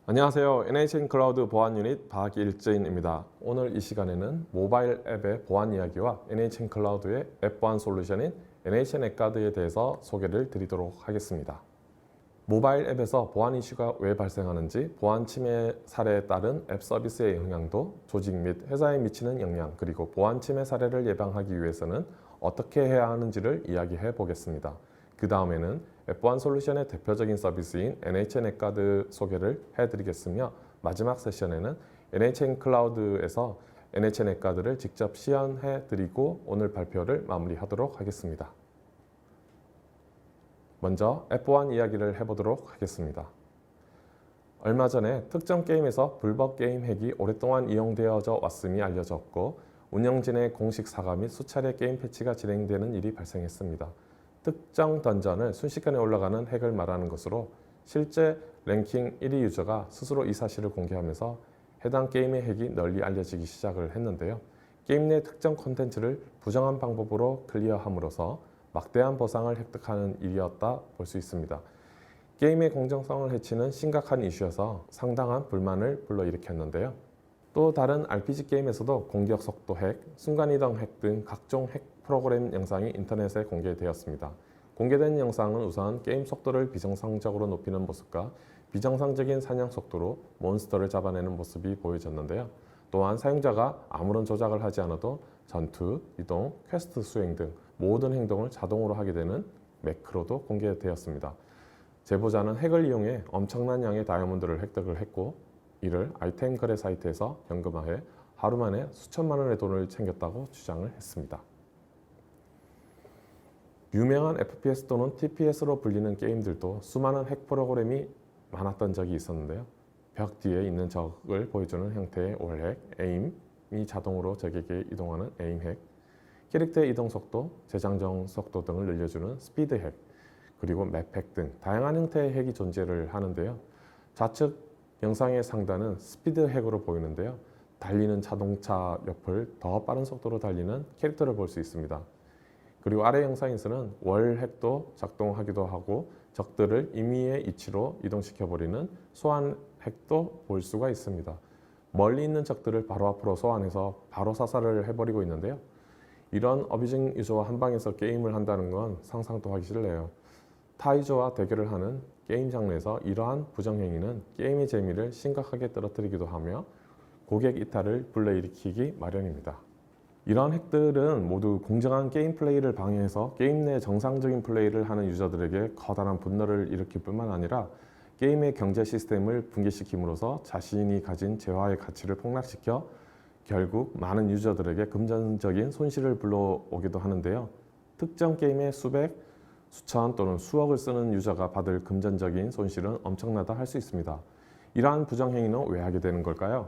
안녕하세요. NHN 클라우드 보안 유닛 박일재인입니다. 오늘 이 시간에는 모바일 앱의 보안 이야기와 NHN 클라우드의 앱 보안 솔루션인 NHN 앱가드에 대해서 소개를 드리도록 하겠습니다. 모바일 앱에서 보안 이슈가 왜 발생하는지, 보안 침해 사례에 따른 앱 서비스의 영향도, 조직 및 회사에 미치는 영향, 그리고 보안 침해 사례를 예방하기 위해서는 어떻게 해야 하는지를 이야기해 보겠습니다. 그 다음에는 앱 보안 솔루션의 대표적인 서비스인 NHN 앱가드 소개를 해드리겠으며, 마지막 세션에는 NHN 클라우드에서 NHN 앱가드를 직접 시연해드리고 오늘 발표를 마무리하도록 하겠습니다. 먼저 앱 보안 이야기를 해보도록 하겠습니다. 얼마 전에 특정 게임에서 불법 게임 핵이 오랫동안 이용되어져 왔음이 알려졌고, 운영진의 공식 사과 및 수차례 게임 패치가 진행되는 일이 발생했습니다. 특정 던전을 순식간에 올라가는 핵을 말하는 것으로, 실제 랭킹 1위 유저가 스스로 이 사실을 공개하면서 해당 게임의 핵이 널리 알려지기 시작을 했는데요. 게임 내 특정 콘텐츠를 부정한 방법으로 클리어함으로써 막대한 보상을 획득하는 일이었다 볼 수 있습니다. 게임의 공정성을 해치는 심각한 이슈여서 상당한 불만을 불러일으켰는데요. 또 다른 RPG 게임에서도 공격 속도 핵, 순간이동 핵 등 각종 핵 프로그램 영상이 인터넷에 공개되었습니다. 공개된 영상은 우선 게임 속도를 비정상적으로 높이는 모습과 비정상적인 사냥 속도로 몬스터를 잡아내는 모습이 보여졌는데요. 또한 사용자가 아무런 조작을 하지 않아도 전투, 이동, 퀘스트 수행 등 모든 행동을 자동으로 하게 되는 매크로도 공개되었습니다. 제보자는 핵을 이용해 엄청난 양의 다이아몬드를 획득을 했고, 이를 아이템 거래 사이트에서 현금화해 하루 만에 수천만 원의 돈을 챙겼다고 주장을 했습니다. 유명한 FPS 또는 TPS로 불리는 게임들도 수많은 핵 프로그램이 많았던 적이 있었는데요. 벽 뒤에 있는 적을 보여주는 형태의 월핵, 에임이 자동으로 적에게 이동하는 에임 핵, 캐릭터의 이동 속도, 재장전 속도 등을 늘려주는 스피드 핵, 그리고 맵 핵 등 다양한 형태의 핵이 존재를 하는데요. 좌측 영상의 상단은 스피드 핵으로 보이는데요. 달리는 자동차 옆을 더 빠른 속도로 달리는 캐릭터를 볼 수 있습니다. 그리고 아래 영상에서는 월 핵도 작동하기도 하고, 적들을 임의의 위치로 이동시켜버리는 소환 핵도 볼 수가 있습니다. 멀리 있는 적들을 바로 앞으로 소환해서 바로 사살을 해버리고 있는데요. 이런 어뷰징 유저와 한방에서 게임을 한다는 건 상상도 하기 싫네요. 타 유저와 대결을 하는 게임 장르에서 이러한 부정행위는 게임의 재미를 심각하게 떨어뜨리기도 하며 고객 이탈을 불러일으키기 마련입니다. 이러한 핵들은 모두 공정한 게임 플레이를 방해해서 게임 내 정상적인 플레이를 하는 유저들에게 커다란 분노를 일으킬 뿐만 아니라 게임의 경제 시스템을 붕괴시킴으로써 자신이 가진 재화의 가치를 폭락시켜 결국 많은 유저들에게 금전적인 손실을 불러오기도 하는데요. 특정 게임에 수백, 수천 또는 수억을 쓰는 유저가 받을 금전적인 손실은 엄청나다 할 수 있습니다. 이러한 부정행위는 왜 하게 되는 걸까요?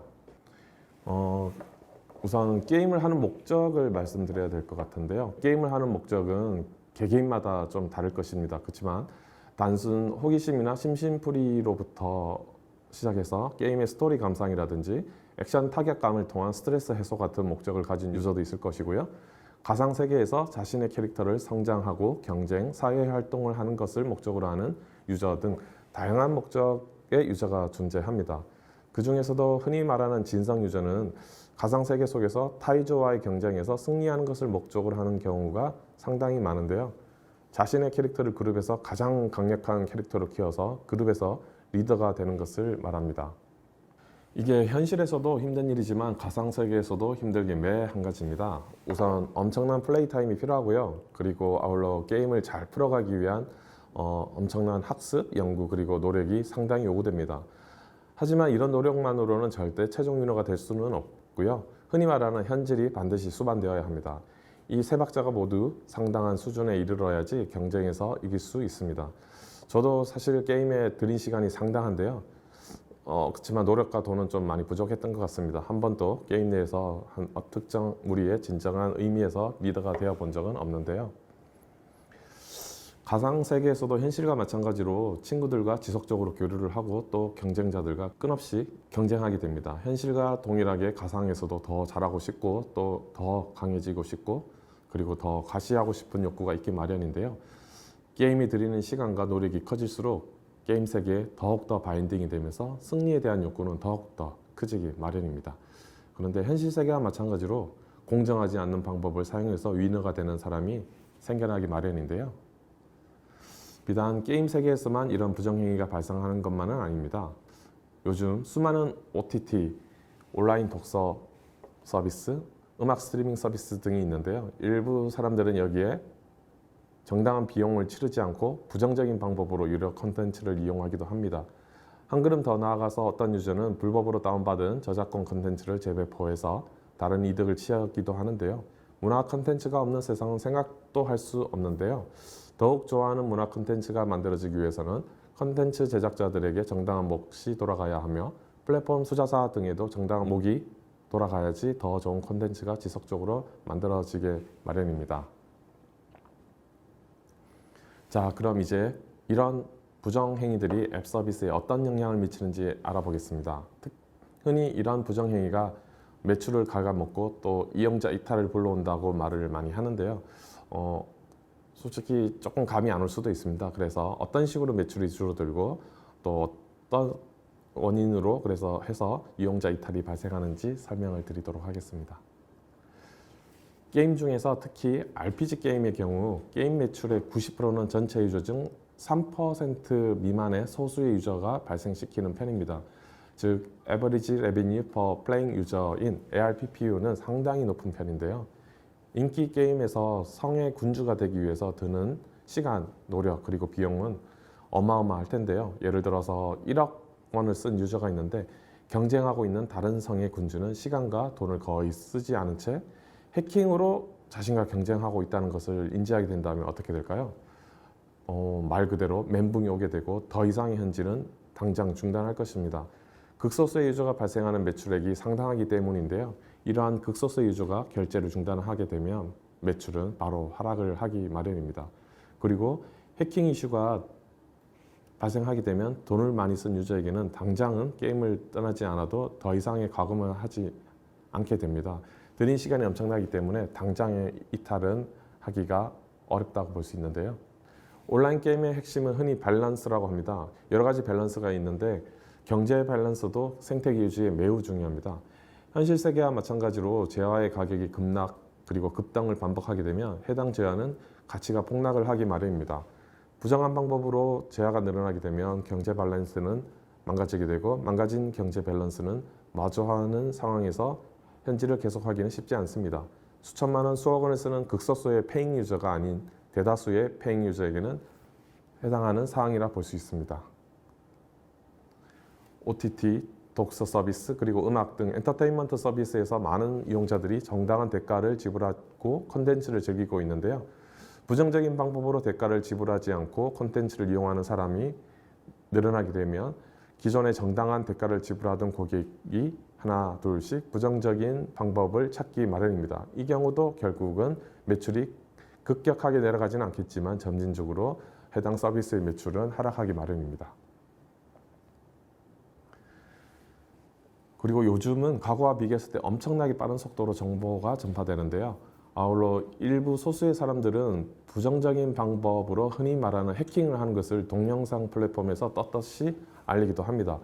우선 게임을 하는 목적을 말씀드려야 될 것 같은데요. 게임을 하는 목적은 개개인마다 좀 다를 것입니다. 그렇지만 단순 호기심이나 심심풀이로부터 시작해서 게임의 스토리 감상이라든지 액션 타격감을 통한 스트레스 해소 같은 목적을 가진 유저도 있을 것이고요. 가상세계에서 자신의 캐릭터를 성장하고 경쟁, 사회활동을 하는 것을 목적으로 하는 유저 등 다양한 목적의 유저가 존재합니다. 그 중에서도 흔히 말하는 진성 유저는 가상세계 속에서 타이저와의 경쟁에서 승리하는 것을 목적으로 하는 경우가 상당히 많은데요. 자신의 캐릭터를 그룹에서 가장 강력한 캐릭터로 키워서 그룹에서 리더가 되는 것을 말합니다. 이게 현실에서도 힘든 일이지만 가상세계에서도 힘들게 매 한 가지입니다. 우선 엄청난 플레이 타임이 필요하고요. 그리고 아울러 게임을 잘 풀어가기 위한 엄청난 학습, 연구, 그리고 노력이 상당히 요구됩니다. 하지만 이런 노력만으로는 절대 최종 위너가 될 수는 없고요. 흔히 말하는 현질이 반드시 수반되어야 합니다. 이 세 박자가 모두 상당한 수준에 이르러야지 경쟁에서 이길 수 있습니다. 저도 사실 게임에 들인 시간이 상당한데요. 그렇지만 노력과 돈은 좀 많이 부족했던 것 같습니다. 한 번도 게임 내에서 한 특정 무리의 진정한 의미에서 리더가 되어 본 적은 없는데요. 가상세계에서도 현실과 마찬가지로 친구들과 지속적으로 교류를 하고 또 경쟁자들과 끊없이 경쟁하게 됩니다. 현실과 동일하게 가상에서도 더 잘하고 싶고 또 더 강해지고 싶고 그리고 더 과시하고 싶은 욕구가 있기 마련인데요. 게임이 들이는 시간과 노력이 커질수록 게임 세계에 더욱더 바인딩이 되면서 승리에 대한 욕구는 더욱더 커지기 마련입니다. 그런데 현실 세계와 마찬가지로 공정하지 않는 방법을 사용해서 위너가 되는 사람이 생겨나기 마련인데요. 비단 게임 세계에서만 이런 부정행위가 발생하는 것만은 아닙니다. 요즘 수많은 OTT, 온라인 독서 서비스, 음악 스트리밍 서비스 등이 있는데요. 일부 사람들은 여기에 정당한 비용을 치르지 않고 부정적인 방법으로 유료 콘텐츠를 이용하기도 합니다. 한 걸음 더 나아가서 어떤 유저는 불법으로 다운받은 저작권 콘텐츠를 재배포해서 다른 이득을 취하기도 하는데요. 문화 콘텐츠가 없는 세상은 생각도 할 수 없는데요. 더욱 좋아하는 문화 콘텐츠가 만들어지기 위해서는 콘텐츠 제작자들에게 정당한 몫이 돌아가야 하며 플랫폼 투자사 등에도 정당한 몫이 돌아가야지 더 좋은 콘텐츠가 지속적으로 만들어지게 마련입니다. 자, 그럼 이제 이런 부정행위들이 앱 서비스에 어떤 영향을 미치는지 알아보겠습니다. 흔히 이런 부정행위가 매출을 갉아먹고 또 이용자 이탈을 불러온다고 말을 많이 하는데요. 솔직히 조금 감이 안 올 수도 있습니다. 그래서 어떤 식으로 매출이 줄어들고 또 어떤 원인으로 그래서 해서 이용자 이탈이 발생하는지 설명을 드리도록 하겠습니다. 게임 중에서 특히 RPG 게임의 경우 게임 매출의 90%는 전체 유저 중 3% 미만의 소수의 유저가 발생시키는 편입니다. 즉, Average Revenue per Playing User인 ARPPU는 상당히 높은 편인데요. 인기 게임에서 성의 군주가 되기 위해서 드는 시간, 노력, 그리고 비용은 어마어마할 텐데요. 예를 들어서 1억 원을 쓴 유저가 있는데 경쟁하고 있는 다른 성의 군주는 시간과 돈을 거의 쓰지 않은 채 해킹으로 자신과 경쟁하고 있다는 것을 인지하게 된다면 어떻게 될까요? 말 그대로 멘붕이 오게 되고 더 이상의 현질은 당장 중단할 것입니다. 극소수의 유저가 발생하는 매출액이 상당하기 때문인데요. 이러한 극소수의 유저가 결제를 중단하게 되면 매출은 바로 하락을 하기 마련입니다. 그리고 해킹 이슈가 발생하게 되면 돈을 많이 쓴 유저에게는 당장은 게임을 떠나지 않아도 더 이상의 과금을 하지 않게 됩니다. 들인 시간이 엄청나기 때문에 당장의 이탈은 하기가 어렵다고 볼 수 있는데요. 온라인 게임의 핵심은 흔히 밸런스라고 합니다. 여러 가지 밸런스가 있는데 경제 밸런스도 생태계 유지에 매우 중요합니다. 현실 세계와 마찬가지로 재화의 가격이 급락 그리고 급등을 반복하게 되면 해당 재화는 가치가 폭락을 하기 마련입니다. 부정한 방법으로 재화가 늘어나게 되면 경제 밸런스는 망가지게 되고 망가진 경제 밸런스는 마주하는 상황에서 현질을 계속하기는 쉽지 않습니다. 수천만 원, 수억 원을 쓰는 극소수의 페잉 유저가 아닌 대다수의 페잉 유저에게는 해당하는 사항이라 볼 수 있습니다. OTT, 독서 서비스, 그리고 음악 등 엔터테인먼트 서비스에서 많은 이용자들이 정당한 대가를 지불하고 콘텐츠를 즐기고 있는데요. 부정적인 방법으로 대가를 지불하지 않고 콘텐츠를 이용하는 사람이 늘어나게 되면 기존에 정당한 대가를 지불하던 고객이 하나, 둘씩 부정적인 방법을 찾기 마련입니다. 이 경우도 결국은 매출이 급격하게 내려가지는 않겠지만 점진적으로 해당 서비스의 매출은 하락하기 마련입니다. 그리고 요즘은 과거와 비교했을 때 엄청나게 빠른 속도로 정보가 전파되는데요. 아울러 일부 소수의 사람들은 부정적인 방법으로 흔히 말하는 해킹을 하는 것을 동영상 플랫폼에서 떳떳이 알리기도 합니다.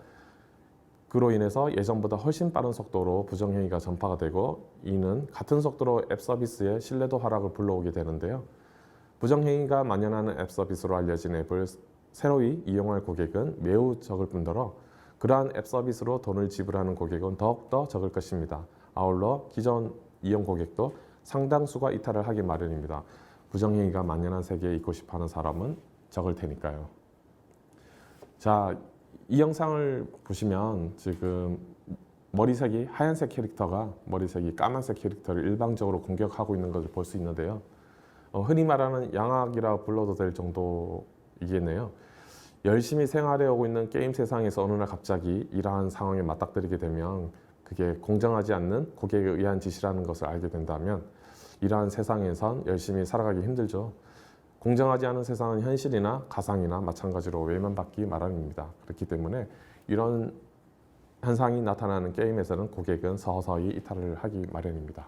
그로 인해서 예전보다 훨씬 빠른 속도로 부정행위가 전파가 되고 이는 같은 속도로 앱 서비스의 신뢰도 하락을 불러오게 되는데요. 부정행위가 만연하는 앱 서비스로 알려진 앱을 새로이 이용할 고객은 매우 적을 뿐더러 그러한 앱 서비스로 돈을 지불하는 고객은 더욱더 적을 것입니다. 아울러 기존 이용 고객도 상당수가 이탈을 하기 마련입니다. 부정행위가 만연한 세계에 있고 싶어하는 사람은 적을 테니까요. 자, 이 영상을 보시면 지금 머리색이 하얀색 캐릭터가 머리색이 까만색 캐릭터를 일방적으로 공격하고 있는 것을 볼 수 있는데요. 흔히 말하는 양악이라 불러도 될 정도이겠네요. 열심히 생활해 오고 있는 게임 세상에서 어느 날 갑자기 이러한 상황에 맞닥뜨리게 되면 그게 공정하지 않는 고객에 의한 짓이라는 것을 알게 된다면 이러한 세상에선 열심히 살아가기 힘들죠. 공정하지 않은 세상은 현실이나 가상이나 마찬가지로 외면받기 마련입니다. 그렇기 때문에 이런 현상이 나타나는 게임에서는 고객은 서서히 이탈을 하기 마련입니다.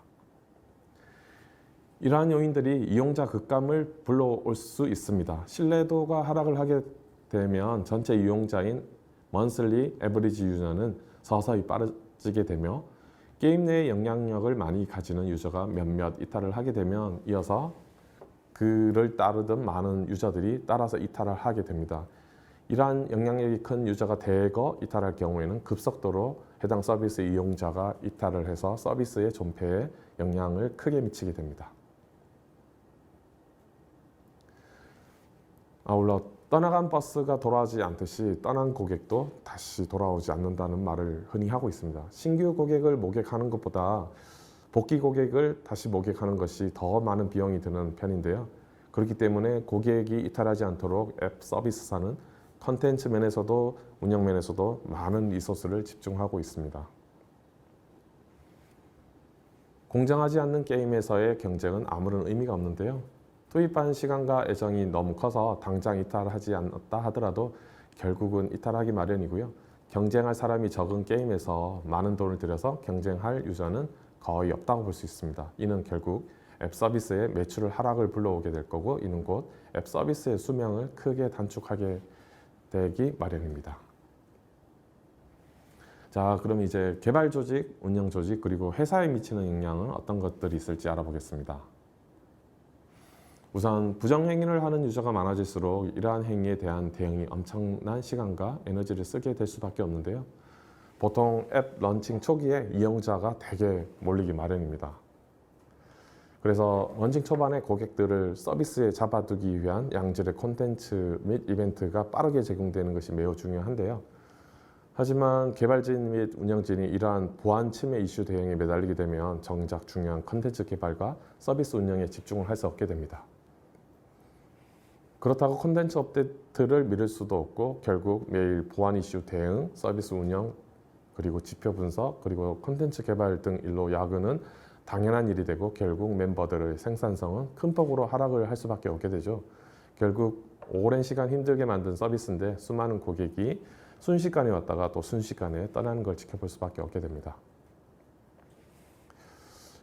이러한 요인들이 이용자 극감을 불러올 수 있습니다. 신뢰도가 하락을 하게 되면 전체 이용자인 monthly average 유저는 서서히 빠르게 되며 게임 내의 영향력을 많이 가지는 유저가 몇몇 이탈을 하게 되면 이어서 그를 따르던 많은 유저들이 따라서 이탈을 하게 됩니다. 이러한 영향력이 큰 유저가 대거 이탈할 경우에는 급속도로 해당 서비스 이용자가 이탈을 해서 서비스의 존폐에 영향을 크게 미치게 됩니다. 아울러 떠나간 버스가 돌아오지 않듯이 떠난 고객도 다시 돌아오지 않는다는 말을 흔히 하고 있습니다. 신규 고객을 모객하는 것보다 복귀 고객을 다시 모객하는 것이 더 많은 비용이 드는 편인데요. 그렇기 때문에 고객이 이탈하지 않도록 앱 서비스사는 컨텐츠 면에서도 운영 면에서도 많은 리소스를 집중하고 있습니다. 공정하지 않는 게임에서의 경쟁은 아무런 의미가 없는데요. 투입한 시간과 애정이 너무 커서 당장 이탈하지 않았다 하더라도 결국은 이탈하기 마련이고요. 경쟁할 사람이 적은 게임에서 많은 돈을 들여서 경쟁할 유저는 거의 없다고 볼 수 있습니다. 이는 결국 앱 서비스의 매출을 하락을 불러오게 될 거고, 이는 곧 앱 서비스의 수명을 크게 단축하게 되기 마련입니다. 자, 그럼 이제 개발 조직, 운영 조직, 그리고 회사에 미치는 영향은 어떤 것들이 있을지 알아보겠습니다. 우선 부정행위를 하는 유저가 많아질수록 이러한 행위에 대한 대응이 엄청난 시간과 에너지를 쓰게 될 수밖에 없는데요. 보통 앱 런칭 초기에 이용자가 대개 몰리기 마련입니다. 그래서 런칭 초반에 고객들을 서비스에 잡아두기 위한 양질의 콘텐츠 및 이벤트가 빠르게 제공되는 것이 매우 중요한데요. 하지만 개발진 및 운영진이 이러한 보안 침해 이슈 대응에 매달리게 되면 정작 중요한 콘텐츠 개발과 서비스 운영에 집중을 할 수 없게 됩니다. 그렇다고 콘텐츠 업데이트를 미룰 수도 없고 결국 매일 보안 이슈 대응, 서비스 운영, 그리고 지표 분석, 그리고 콘텐츠 개발 등 일로 야근은 당연한 일이 되고 결국 멤버들의 생산성은 큰 폭으로 하락을 할 수밖에 없게 되죠. 결국 오랜 시간 힘들게 만든 서비스인데 수많은 고객이 순식간에 왔다가 또 순식간에 떠나는 걸 지켜볼 수밖에 없게 됩니다.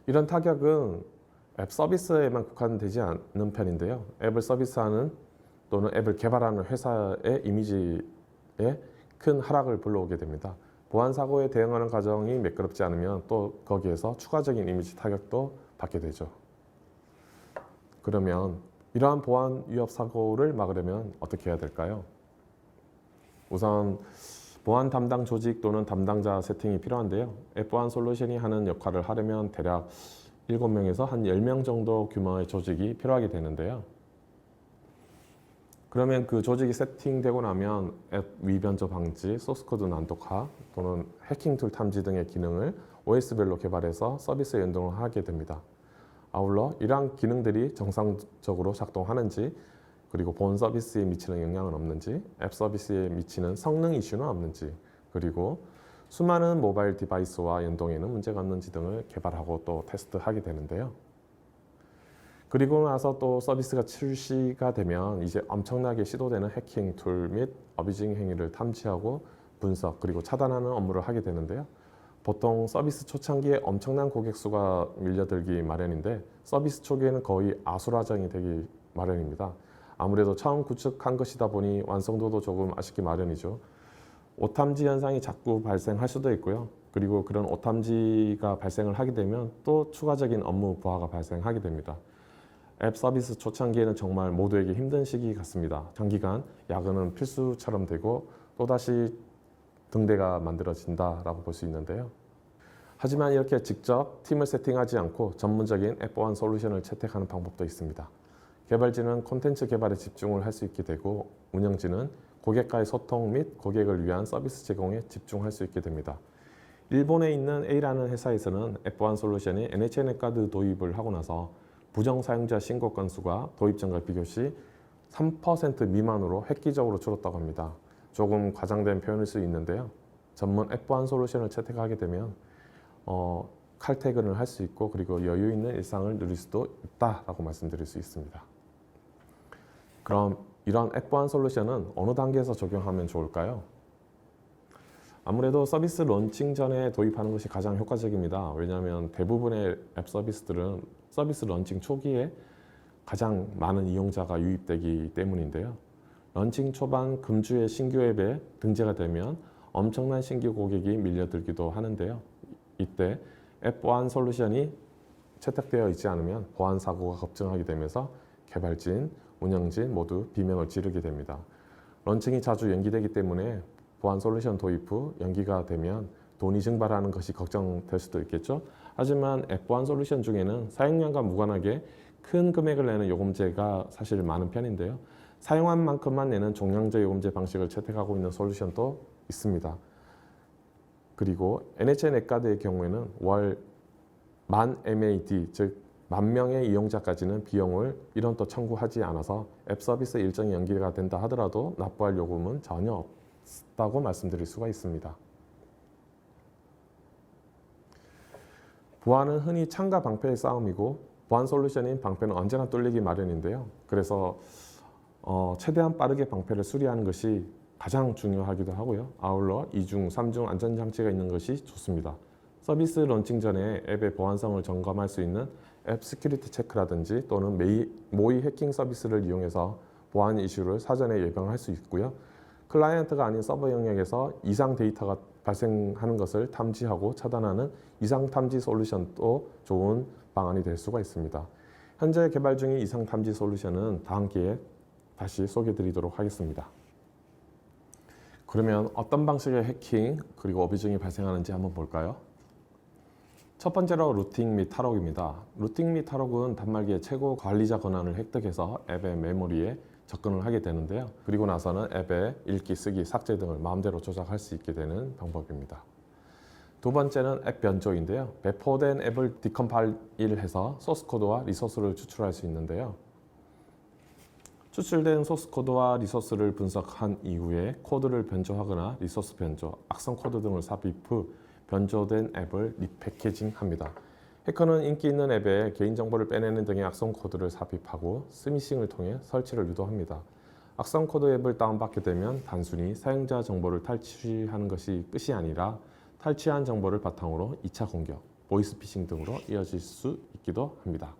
이런 타격은 앱 서비스에만 국한되지 않는 편인데요. 앱을 서비스하는 또는 앱을 개발하는 회사의 이미지에 큰 하락을 불러오게 됩니다. 보안 사고에 대응하는 과정이 매끄럽지 않으면 또 거기에서 추가적인 이미지 타격도 받게 되죠. 그러면 이러한 보안 위협 사고를 막으려면 어떻게 해야 될까요? 우선 보안 담당 조직 또는 담당자 세팅이 필요한데요. 앱 보안 솔루션이 하는 역할을 하려면 대략 7명에서 한 10명 정도 규모의 조직이 필요하게 되는데요. 그러면 그 조직이 세팅되고 나면 앱 위변조 방지, 소스코드 난독화 또는 해킹 툴 탐지 등의 기능을 OS별로 개발해서 서비스에 연동을 하게 됩니다. 아울러 이러한 기능들이 정상적으로 작동하는지, 그리고 본 서비스에 미치는 영향은 없는지, 앱 서비스에 미치는 성능 이슈는 없는지, 그리고 수많은 모바일 디바이스와 연동에는 문제가 없는지 등을 개발하고 또 테스트하게 되는데요. 그리고 나서 또 서비스가 출시가 되면 이제 엄청나게 시도되는 해킹 툴 및 어뷰징 행위를 탐지하고 분석, 그리고 차단하는 업무를 하게 되는데요. 보통 서비스 초창기에 엄청난 고객 수가 밀려들기 마련인데 서비스 초기에는 거의 아수라장이 되기 마련입니다. 아무래도 처음 구축한 것이다 보니 완성도도 조금 아쉽기 마련이죠. 오탐지 현상이 자꾸 발생할 수도 있고요. 그리고 그런 오탐지가 발생을 하게 되면 또 추가적인 업무 부하가 발생하게 됩니다. 앱 서비스 초창기에는 정말 모두에게 힘든 시기 같습니다. 장기간 야근은 필수처럼 되고 또다시 등대가 만들어진다라고 볼 수 있는데요. 하지만 이렇게 직접 팀을 세팅하지 않고 전문적인 앱 보안 솔루션을 채택하는 방법도 있습니다. 개발진은 콘텐츠 개발에 집중을 할 수 있게 되고 운영진은 고객과의 소통 및 고객을 위한 서비스 제공에 집중할 수 있게 됩니다. 일본에 있는 A라는 회사에서는 앱 보안 솔루션이 NHN 앱카드 도입을 하고 나서 부정 사용자 신고 건수가 도입 전과 비교 시 3% 미만으로 획기적으로 줄었다고 합니다. 조금 과장된 표현일 수 있는데요. 전문 앱 보안 솔루션을 채택하게 되면 칼퇴근을 할 수 있고 그리고 여유 있는 일상을 누릴 수도 있다라고 말씀드릴 수 있습니다. 그럼 이런 앱 보안 솔루션은 어느 단계에서 적용하면 좋을까요? 아무래도 서비스 런칭 전에 도입하는 것이 가장 효과적입니다. 왜냐하면 대부분의 앱 서비스들은 서비스 런칭 초기에 가장 많은 이용자가 유입되기 때문인데요. 런칭 초반 금주의 신규 앱에 등재가 되면 엄청난 신규 고객이 밀려들기도 하는데요. 이때 앱 보안 솔루션이 채택되어 있지 않으면 보안 사고가 급증하게 되면서 개발진, 운영진 모두 비명을 지르게 됩니다. 런칭이 자주 연기되기 때문에 보안 솔루션 도입 후 연기가 되면 돈이 증발하는 것이 걱정될 수도 있겠죠. 하지만 앱 보안 솔루션 중에는 사용량과 무관하게 큰 금액을 내는 요금제가 사실 많은 편인데요. 사용한 만큼만 내는 종량제 요금제 방식을 채택하고 있는 솔루션도 있습니다. 그리고 NHN 앱카드의 경우에는 월 10,000 MAD, 즉 10,000명의 이용자까지는 비용을 1원도 청구하지 않아서 앱 서비스 일정이 연기가 된다 하더라도 납부할 요금은 전혀 없다고 말씀드릴 수가 있습니다. 보안은 흔히 창과 방패의 싸움이고 보안 솔루션인 방패는 언제나 뚫리기 마련인데요. 그래서 최대한 빠르게 방패를 수리하는 것이 가장 중요하기도 하고요. 아울러 2중, 3중 안전장치가 있는 것이 좋습니다. 서비스 런칭 전에 앱의 보안성을 점검할 수 있는 앱 시큐리티 체크라든지 또는 모의 해킹 서비스를 이용해서 보안 이슈를 사전에 예방할 수 있고요. 클라이언트가 아닌 서버 영역에서 이상 데이터가 발생하는 것을 탐지하고 차단하는 이상 탐지 솔루션도 좋은 방안이 될 수가 있습니다. 현재 개발 중인 이상 탐지 솔루션은 다음 기회에 다시 소개해 드리도록 하겠습니다. 그러면 어떤 방식의 해킹 그리고 어뷰징이 발생하는지 한번 볼까요? 첫 번째로 루팅 및 탈옥입니다. 루팅 및 탈옥은 단말기의 최고 관리자 권한을 획득해서 앱의 메모리에 접근을 하게 되는데요. 그리고 나서는 앱의 읽기, 쓰기, 삭제 등을 마음대로 조작할 수 있게 되는 방법입니다. 두 번째는 앱 변조인데요. 배포된 앱을 디컴파일해서 소스코드와 리소스를 추출할 수 있는데요. 추출된 소스코드와 리소스를 분석한 이후에 코드를 변조하거나 리소스 변조, 악성 코드 등을 삽입 후 변조된 앱을 리패키징합니다. 해커는 인기 있는 앱에 개인정보를 빼내는 등의 악성 코드를 삽입하고 스미싱을 통해 설치를 유도합니다. 악성 코드 앱을 다운받게 되면 단순히 사용자 정보를 탈취하는 것이 끝이 아니라 탈취한 정보를 바탕으로 2차 공격, 보이스피싱 등으로 이어질 수 있기도 합니다.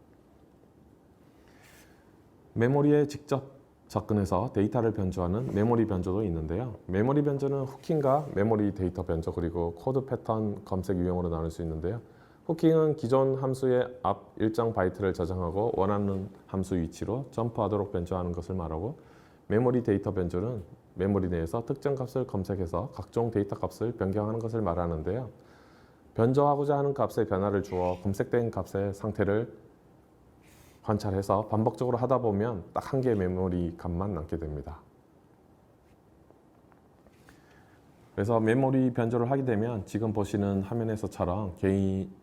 메모리에 직접 접근해서 데이터를 변조하는 메모리 변조도 있는데요. 메모리 변조는 후킹과 메모리 데이터 변조 그리고 코드 패턴 검색 유형으로 나눌 수 있는데요. 후킹은 기존 함수의 앞 일정 바이트를 저장하고 원하는 함수 위치로 점프하도록 변조하는 것을 말하고, 메모리 데이터 변조는 메모리 내에서 특정 값을 검색해서 각종 데이터 값을 변경하는 것을 말하는데요. 변조하고자 하는 값에 변화를 주어 검색된 값의 상태를 관찰해서 반복적으로 하다 보면 딱 한 개의 메모리 값만 남게 됩니다. 그래서 메모리 변조를 하게 되면 지금 보시는 화면에서처럼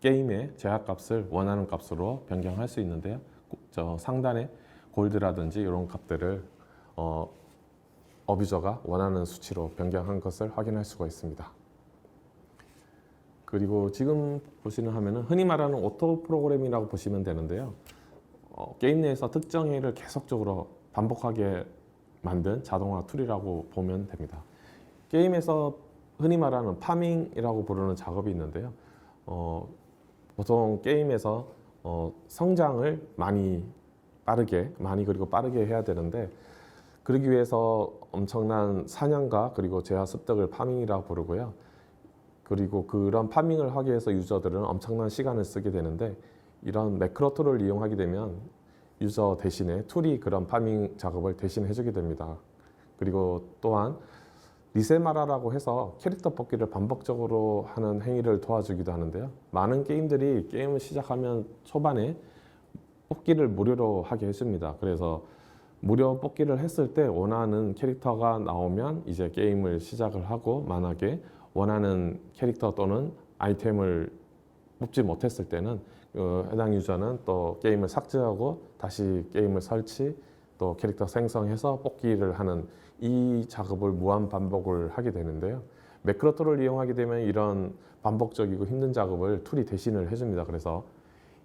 게임의 제약값을 원하는 값으로 변경할 수 있는데요. 저 상단에 골드라든지 이런 값들을 어뷰저가 원하는 수치로 변경한 것을 확인할 수가 있습니다. 그리고 지금 보시는 화면은 흔히 말하는 오토 프로그램이라고 보시면 되는데요. 게임 내에서 특정 행위를 계속적으로 반복하게 만든 자동화 툴이라고 보면 됩니다. 게임에서 흔히 말하는 파밍이라고 부르는 작업이 있는데요. 보통 게임에서 성장을 많이 그리고 빠르게 해야 되는데, 그러기 위해서 엄청난 사냥과 그리고 재화 습득을 파밍이라고 부르고요. 그리고 그런 파밍을 하기 위해서 유저들은 엄청난 시간을 쓰게 되는데, 이런 매크로 툴을 이용하게 되면 유저 대신에 툴이 그런 파밍 작업을 대신 해주게 됩니다. 그리고 또한 리세마라라고 해서 캐릭터 뽑기를 반복적으로 하는 행위를 도와주기도 하는데요. 많은 게임들이 게임을 시작하면 초반에 뽑기를 무료로 하게 해줍니다. 그래서 무료 뽑기를 했을 때 원하는 캐릭터가 나오면 이제 게임을 시작을 하고, 만약에 원하는 캐릭터 또는 아이템을 뽑지 못했을 때는 해당 유저는 또 게임을 삭제하고 다시 게임을 설치, 또 캐릭터 생성해서 뽑기를 하는 이 작업을 무한 반복을 하게 되는데요. 매크로 툴을 이용하게 되면 이런 반복적이고 힘든 작업을 툴이 대신을 해줍니다. 그래서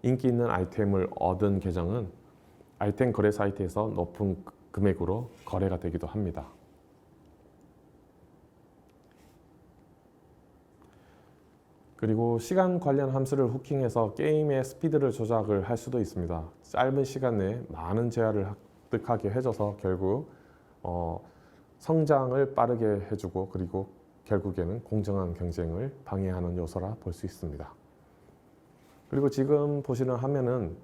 인기 있는 아이템을 얻은 계정은 아이템 거래 사이트에서 높은 금액으로 거래가 되기도 합니다. 그리고 시간 관련 함수를 후킹해서 게임의 스피드를 조작을 할 수도 있습니다. 짧은 시간 내에 많은 재화를 획득하게 해줘서 결국 성장을 빠르게 해주고 그리고 결국에는 공정한 경쟁을 방해하는 요소라 볼 수 있습니다. 그리고 지금 보시는 화면은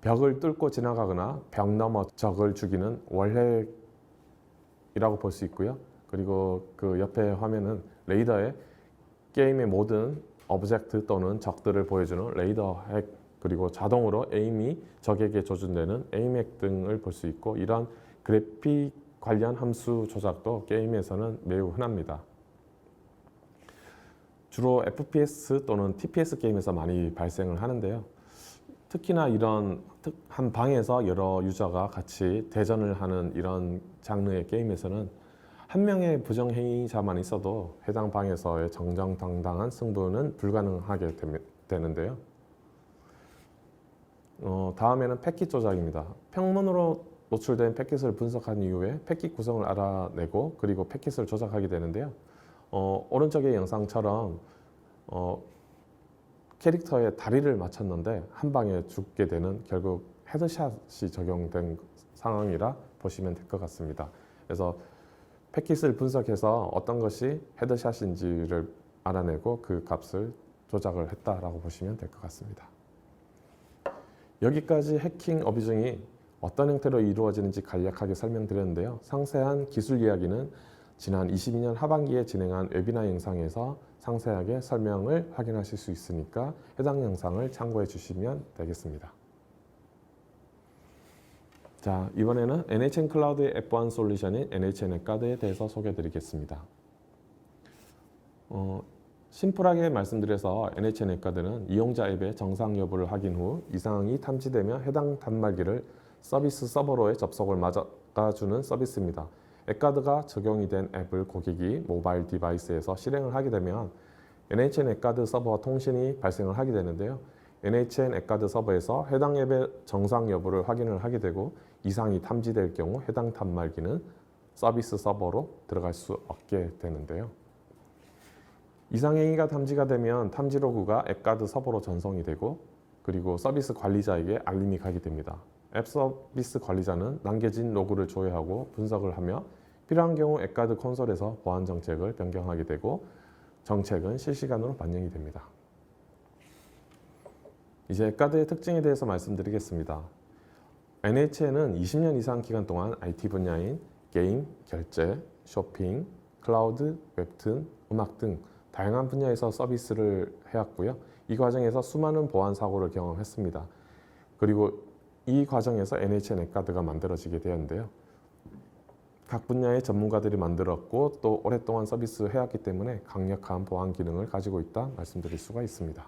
벽을 뚫고 지나가거나 벽 넘어 적을 죽이는 월핵이라고 볼 수 있고요. 그리고 그 옆에 화면은 레이더에 게임의 모든 오브젝트 또는 적들을 보여주는 레이더 핵, 그리고 자동으로 에임이 적에게 조준되는 에임 핵 등을 볼 수 있고, 이런 그래픽 관련 함수 조작도 게임에서는 매우 흔합니다. 주로 FPS 또는 TPS 게임에서 많이 발생을 하는데요. 특히나 이런 한 방에서 여러 유저가 같이 대전을 하는 이런 장르의 게임에서는 한 명의 부정행위자만 있어도 해당 방에서의 정정당당한 승부는 불가능하게 되는데요. 다음에는 패킷 조작입니다. 평문으로 노출된 패킷을 분석한 이후에 패킷 구성을 알아내고 그리고 패킷을 조작하게 되는데요. 오른쪽의 영상처럼 캐릭터의 다리를 맞췄는데 한 방에 죽게 되는, 결국 헤드샷이 적용된 상황이라 보시면 될 것 같습니다. 그래서 패킷을 분석해서 어떤 것이 헤드샷인지를 알아내고 그 값을 조작을 했다라고 보시면 될 것 같습니다. 여기까지 해킹 어뷰징이 어떤 형태로 이루어지는지 간략하게 설명드렸는데요. 상세한 기술 이야기는 지난 22년 하반기에 진행한 웨비나 영상에서 상세하게 설명을 확인하실 수 있으니까 해당 영상을 참고해 주시면 되겠습니다. 자, 이번에는 NHN 클라우드의 앱 보안 솔루션인 NHN 앱가드에 대해서 소개해 드리겠습니다. 심플하게 말씀드려서 NHN 앱가드는 이용자 앱의 정상 여부를 확인 후 이상이 탐지되면 해당 단말기를 서비스 서버로의 접속을 막아주는 서비스입니다. 앱가드가 적용이 된 앱을 고객이 모바일 디바이스에서 실행을 하게 되면 NHN 앱가드 서버와 통신이 발생을 하게 되는데요. NHN 앱가드 서버에서 해당 앱의 정상 여부를 확인을 하게 되고 이상이 탐지될 경우 해당 단말기는 서비스 서버로 들어갈 수 없게 되는데요. 이상행위가 탐지가 되면 탐지 로그가 앱가드 서버로 전송이 되고 그리고 서비스 관리자에게 알림이 가게 됩니다. 앱 서비스 관리자는 남겨진 로그를 조회하고 분석을 하며 필요한 경우 앱가드 콘솔에서 보안 정책을 변경하게 되고 정책은 실시간으로 반영이 됩니다. 이제 앱가드의 특징에 대해서 말씀드리겠습니다. NHN은 20년 이상 기간 동안 IT 분야인 게임, 결제, 쇼핑, 클라우드, 웹툰, 음악 등 다양한 분야에서 서비스를 해왔고요. 이 과정에서 수많은 보안 사고를 경험했습니다. 그리고 이 과정에서 NHN 앱가드가 만들어지게 되었는데요. 각 분야의 전문가들이 만들었고 또 오랫동안 서비스 해왔기 때문에 강력한 보안 기능을 가지고 있다 말씀드릴 수가 있습니다.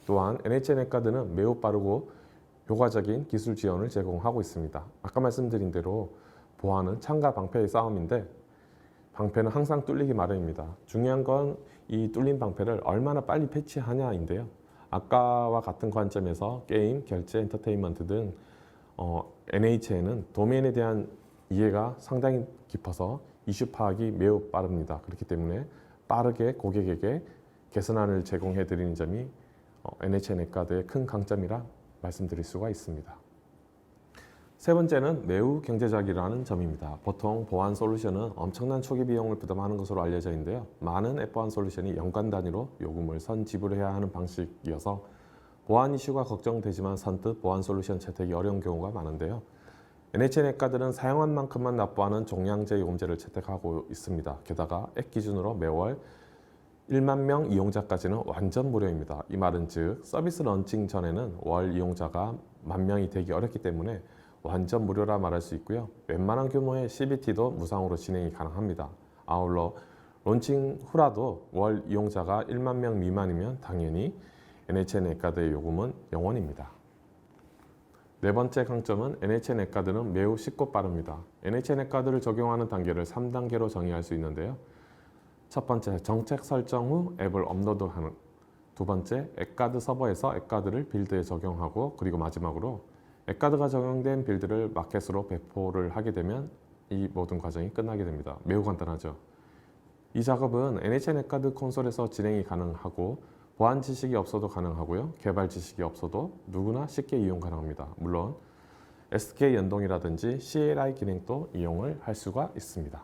또한 NHN 앱가드는 매우 빠르고 효과적인 기술 지원을 제공하고 있습니다. 아까 말씀드린 대로 보안은 창과 방패의 싸움인데 방패는 항상 뚫리기 마련입니다. 중요한 건 이 뚫린 방패를 얼마나 빨리 패치하냐인데요. 아까와 같은 관점에서 게임, 결제, 엔터테인먼트 등 NHN은 도메인에 대한 이해가 상당히 깊어서 이슈 파악이 매우 빠릅니다. 그렇기 때문에 빠르게 고객에게 개선안을 제공해 드리는 점이 NHN 앱가드의 큰 강점이라 말씀드릴 수가 있습니다. 세 번째는 매우 경제적이라는 점입니다. 보통 보안 솔루션은 엄청난 초기 비용을 부담하는 것으로 알려져 있는데요. 많은 앱 보안 솔루션이 연간 단위로 요금을 지불해야 하는 방식이어서 보안 이슈가 걱정되지만 선뜻 보안 솔루션 채택이 어려운 경우가 많은데요. NHN 앱가드는 사용한 만큼만 납부하는 종량제 요금제를 채택하고 있습니다. 게다가 앱 기준으로 매월 1만 명 이용자까지는 완전 무료입니다. 이 말은 즉 서비스 런칭 전에는 월 이용자가 10,000명이 되기 어렵기 때문에 완전 무료라 말할 수 있고요. 웬만한 규모의 CBT도 무상으로 진행이 가능합니다. 아울러 론칭 후라도 월 이용자가 1만 명 미만이면 당연히 NHN 앱가드의 요금은 0원입니다. 네 번째 강점은 NHN 앱가드는 매우 쉽고 빠릅니다. NHN 앱가드를 적용하는 단계를 3단계로 정의할 수 있는데요. 첫 번째, 정책 설정 후 앱을 업로드하는. 두 번째, 앱가드 서버에서 앱가드를 빌드에 적용하고, 그리고 마지막으로 앱가드가 적용된 빌드를 마켓으로 배포를 하게 되면 이 모든 과정이 끝나게 됩니다. 매우 간단하죠. 이 작업은 NHN 앱가드 콘솔에서 진행이 가능하고 보안 지식이 없어도 가능하고요. 개발 지식이 없어도 누구나 쉽게 이용 가능합니다. 물론 SK 연동이라든지 CLI 기능도 이용을 할 수가 있습니다.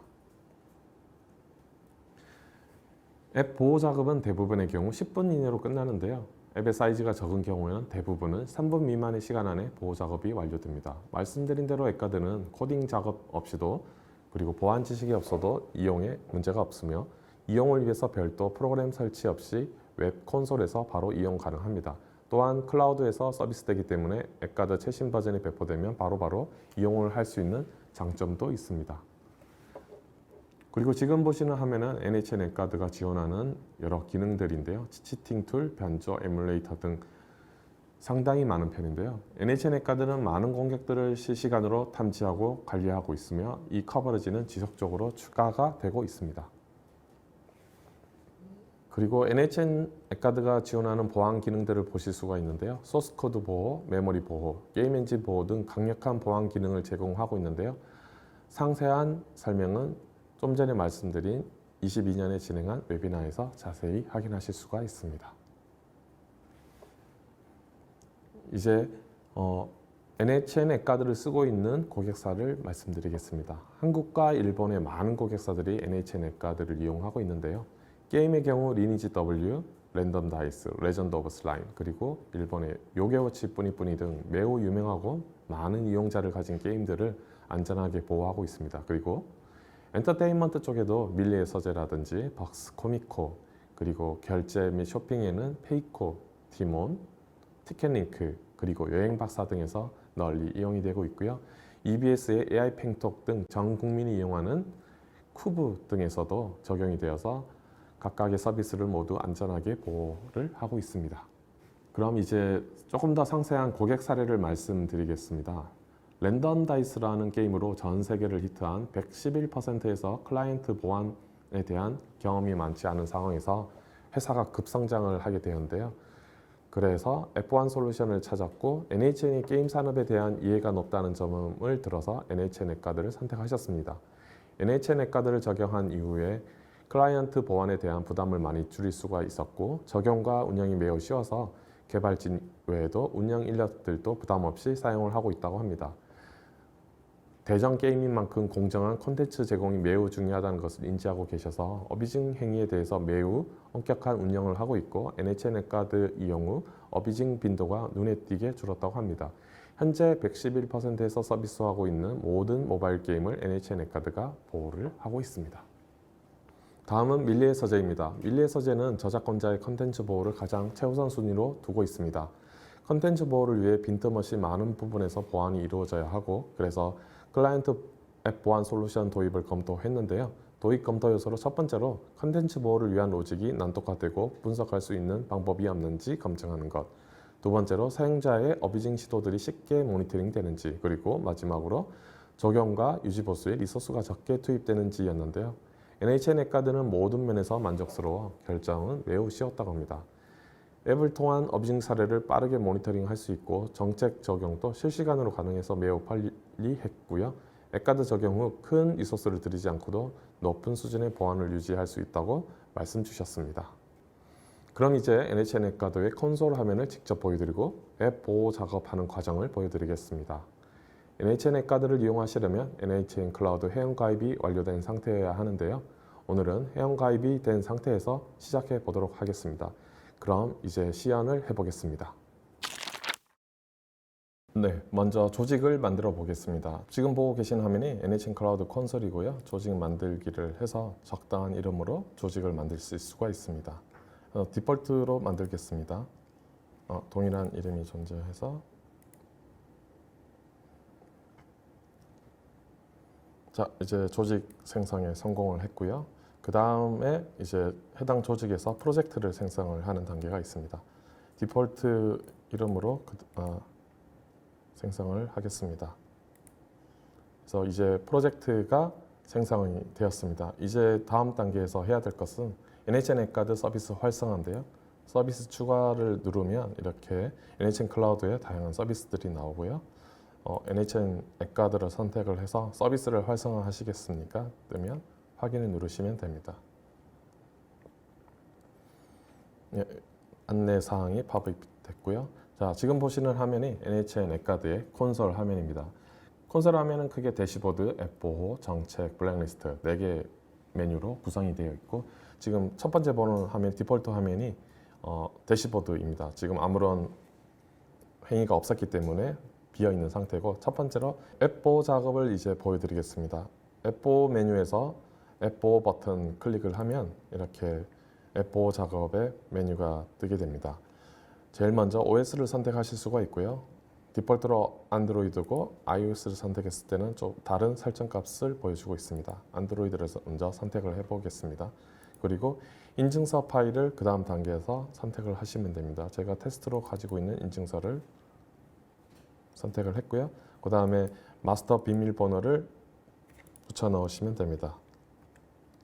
앱 보호 작업은 대부분의 경우 10분 이내로 끝나는데요. 앱의 사이즈가 적은 경우에는 대부분은 3분 미만의 시간 안에 보호 작업이 완료됩니다. 말씀드린 대로 앱가드는 코딩 작업 없이도 그리고 보안 지식이 없어도 이용에 문제가 없으며 이용을 위해서 별도 프로그램 설치 없이 웹 콘솔에서 바로 이용 가능합니다. 또한 클라우드에서 서비스되기 때문에 앱가드 최신 버전이 배포되면 바로바로 이용을 할 수 있는 장점도 있습니다. 그리고 지금 보시는 화면은 NHN 앱가드가 지원하는 여러 기능들인데요. 치팅 툴, 변조, 에뮬레이터 등 상당히 많은 편인데요. NHN 앱가드는 많은 공격들을 실시간으로 탐지하고 관리하고 있으며 이 커버리지는 지속적으로 추가가 되고 있습니다. 그리고 NHN 앱가드가 지원하는 보안 기능들을 보실 수가 있는데요. 소스코드 보호, 메모리 보호, 게임 엔진 보호 등 강력한 보안 기능을 제공하고 있는데요. 상세한 설명은 좀 전에 말씀드린 22년에 진행한 웨비나에서 자세히 확인하실 수가 있습니다. 이제 NHN 앱가드를 쓰고 있는 고객사를 말씀드리겠습니다. 한국과 일본의 많은 고객사들이 NHN 앱가드를 이용하고 있는데요. 게임의 경우 리니지 W, 랜덤 다이스, 레전드 오브 슬라임, 그리고 일본의 요게워치 뿌니뿌니 등 매우 유명하고 많은 이용자를 가진 게임들을 안전하게 보호하고 있습니다. 그리고 엔터테인먼트 쪽에도 밀리의 서재라든지 벅스, 코미코, 그리고 결제 및 쇼핑에는 페이코, 티몬, 티켓링크, 그리고 여행박사 등에서 널리 이용이 되고 있고요. EBS의 AI 팽톡 등 전 국민이 이용하는 쿠브 등에서도 적용이 되어서 각각의 서비스를 모두 안전하게 보호를 하고 있습니다. 그럼 이제 조금 더 상세한 고객 사례를 말씀드리겠습니다. 랜덤 다이스라는 게임으로 전 세계를 히트한 111%에서 클라이언트 보안에 대한 경험이 많지 않은 상황에서 회사가 급성장을 하게 되었는데요. 그래서 F1 솔루션을 찾았고 NHN이 게임 산업에 대한 이해가 높다는 점을 들어서 NHN 앱가드를 선택하셨습니다. NHN 앱가드를 적용한 이후에 클라이언트 보안에 대한 부담을 많이 줄일 수가 있었고 적용과 운영이 매우 쉬워서 개발진 외에도 운영 인력들도 부담 없이 사용을 하고 있다고 합니다. 대전 게임인 만큼 공정한 콘텐츠 제공이 매우 중요하다는 것을 인지하고 계셔서 어비징 행위에 대해서 매우 엄격한 운영을 하고 있고 NHN 앱가드 이용 후 어비징 빈도가 눈에 띄게 줄었다고 합니다. 현재 111%에서 서비스하고 있는 모든 모바일 게임을 NHN 앱가드가 보호를 하고 있습니다. 다음은 밀리의 서재입니다. 밀리의 서재는 저작권자의 컨텐츠 보호를 가장 최우선 순위로 두고 있습니다. 컨텐츠 보호를 위해 빈틈없이 많은 부분에서 보안이 이루어져야 하고 그래서 클라이언트 앱 보안 솔루션 도입을 검토했는데요. 도입 검토 요소로 첫 번째로 컨텐츠 보호를 위한 로직이 난독화되고 분석할 수 있는 방법이 없는지 검증하는 것. 두 번째로 사용자의 어비징 시도들이 쉽게 모니터링 되는지 그리고 마지막으로 적용과 유지 보수에 리소스가 적게 투입되는지였는데요. NHN 앱가드는 모든 면에서 만족스러워 결정은 매우 쉬웠다고 합니다. 앱을 통한 어비징 사례를 빠르게 모니터링할 수 있고 정책 적용도 실시간으로 가능해서 매우 편리했고요. 앱가드 적용 후 큰 리소스를 들이지 않고도 높은 수준의 보안을 유지할 수 있다고 말씀 주셨습니다. 그럼 이제 NHN 앱가드의 콘솔 화면을 직접 보여드리고 앱 보호 작업하는 과정을 보여드리겠습니다. NHN 앱가드를 이용하시려면 NHN 클라우드 회원가입이 완료된 상태여야 하는데요. 오늘은 회원가입이 된 상태에서 시작해 보도록 하겠습니다. 그럼 이제 시연을 해보겠습니다. 네, 먼저 조직을 만들어 보겠습니다. 지금 보고 계신 화면이 NHN 클라우드 콘솔이고요. 조직 만들기를 해서 적당한 이름으로 조직을 만들 수가 있습니다. 디폴트로 만들겠습니다. 동일한 이름이 존재해서 자, 이제 조직 생성에 성공을 했고요. 그 다음에 이제 해당 조직에서 프로젝트를 생성을 하는 단계가 있습니다. 디폴트 이름으로 생성을 하겠습니다. 그래서 이제 프로젝트가 생성이 되었습니다. 이제 다음 단계에서 해야 될 것은 NHN 앱가드 서비스 활성화인데요. 서비스 추가를 누르면 이렇게 NHN 클라우드의 다양한 서비스들이 나오고요. NHN 앱가드를 선택을 해서 서비스를 활성화하시겠습니까? 뜨면 확인을 누르시면 됩니다. 예, 안내사항이 팝업됐고요. 자, 지금 보시는 화면이 NHN 엑가드의 콘솔 화면입니다. 콘솔 화면은 크게 대시보드, 앱 보호, 정책, 블랙리스트 4개 메뉴로 구성이 되어 있고, 지금 첫 번째 보는 화면, 디폴트 화면이 대시보드입니다. 지금 아무런 행위가 없었기 때문에 비어 있는 상태고, 첫 번째로 앱 보호 작업을 이제 보여드리겠습니다. 앱 보호 메뉴에서 앱 보호 버튼 클릭을 하면 이렇게 앱 보호 작업의 메뉴가 뜨게 됩니다. 제일 먼저 OS를 선택하실 수가 있고요. 디폴트로 안드로이드고 iOS를 선택했을 때는 좀 다른 설정 값을 보여주고 있습니다. 안드로이드를 먼저 선택을 해보겠습니다. 그리고 인증서 파일을 그 다음 단계에서 선택을 하시면 됩니다. 제가 테스트로 가지고 있는 인증서를 선택을 했고요. 그 다음에 마스터 비밀번호를 붙여 넣으시면 됩니다.